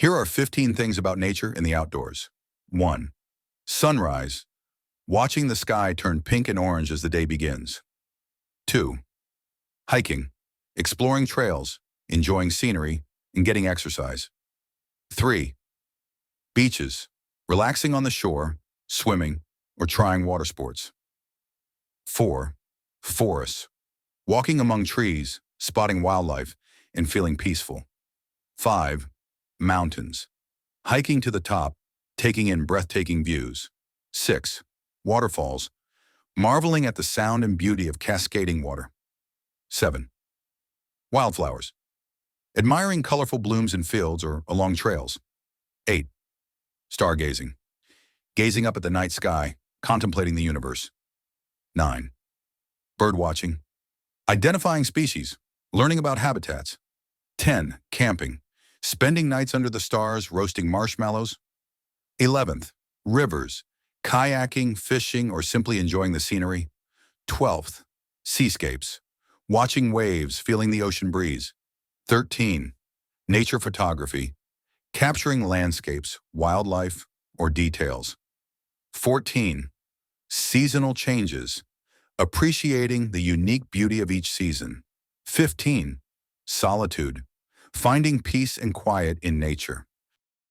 Here are 15 things about nature in the outdoors. 1. Sunrise. Watching the sky turn pink and orange as the day begins. 2. Hiking. Exploring trails, enjoying scenery, and getting exercise. 3. Beaches. Relaxing on the shore, swimming, or trying water sports. 4. Forests. Walking among trees, spotting wildlife, and feeling peaceful. 5. Mountains. Hiking to the top, taking in breathtaking views. 6. Waterfalls. Marveling at the sound and beauty of cascading water. 7. Wildflowers. Admiring colorful blooms in fields or along trails. 8. Stargazing. Gazing up at the night sky, contemplating the universe. 9. Birdwatching. Identifying species, learning about habitats. 10. Camping. Spending nights under the stars, roasting marshmallows. 11th. Rivers. Kayaking, fishing, or simply enjoying the scenery. 12th. Seascapes. Watching waves, feeling the ocean breeze. 13. Nature photography. Capturing landscapes, wildlife, or details. 14. Seasonal changes. Appreciating the unique beauty of each season. 15. Solitude. Finding peace and quiet in nature.